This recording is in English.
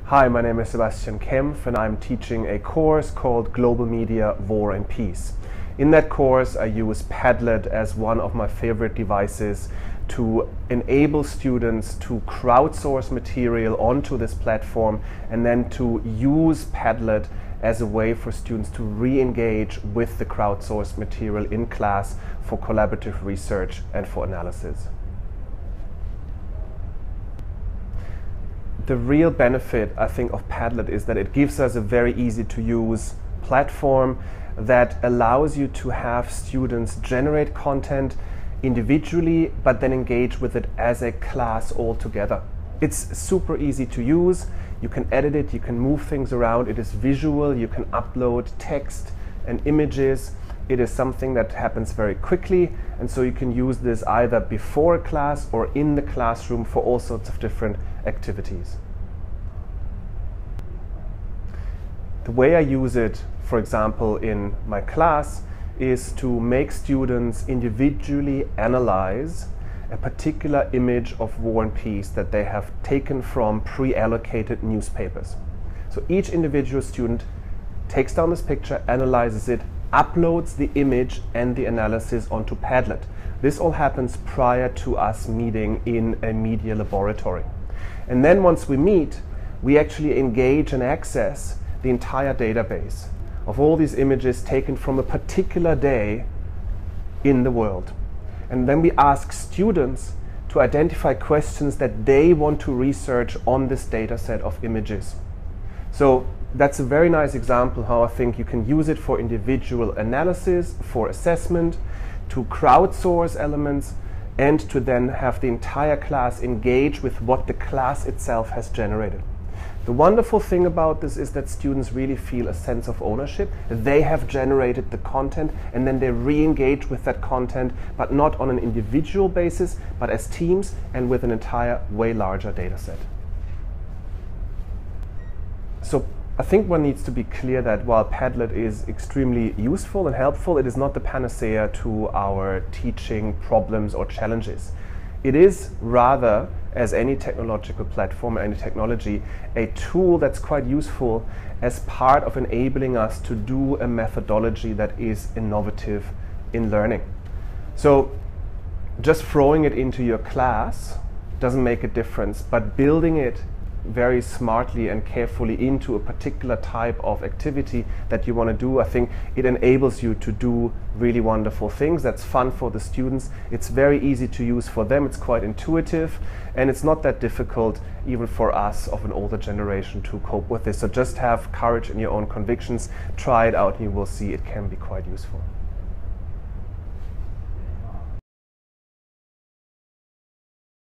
Hi, my name is Sebastian Kaempf and I'm teaching a course called Global Media, War and Peace. In that course I use Padlet as one of my favorite devices to enable students to crowdsource material onto this platform and then to use Padlet as a way for students to re-engage with the crowdsourced material in class for collaborative research and for analysis. The real benefit, I think, of Padlet is that it gives us a very easy to use platform that allows you to have students generate content individually but then engage with it as a class altogether. It's super easy to use. You can edit it, you can move things around, it is visual, you can upload text and images. It is something that happens very quickly, and so you can use this either before a class or in the classroom for all sorts of different activities. The way I use it, for example, in my class is to make students individually analyze a particular image of War and Peace that they have taken from pre-allocated newspapers. So each individual student takes down this picture, analyzes it, uploads the image and the analysis onto Padlet. This all happens prior to us meeting in a media laboratory. And then once we meet, we actually engage and access the entire database of all these images taken from a particular day in the world. And then we ask students to identify questions that they want to research on this data set of images. So that's a very nice example how I think you can use it for individual analysis, for assessment, to crowdsource elements, and to then have the entire class engage with what the class itself has generated. The wonderful thing about this is that students really feel a sense of ownership. They have generated the content and then they re-engage with that content, but not on an individual basis, but as teams and with an entire way larger data set. So I think one needs to be clear that while Padlet is extremely useful and helpful, it is not the panacea to our teaching problems or challenges. It is rather, as any technological platform, any technology, a tool that's quite useful as part of enabling us to do a methodology that is innovative in learning. So just throwing it into your class doesn't make a difference, but building it very smartly and carefully into a particular type of activity that you want to do, I think it enables you to do really wonderful things. That's fun for the students. It's very easy to use for them. It's quite intuitive, and it's not that difficult even for us of an older generation to cope with this. So just have courage in your own convictions, try it out, and you will see it can be quite useful.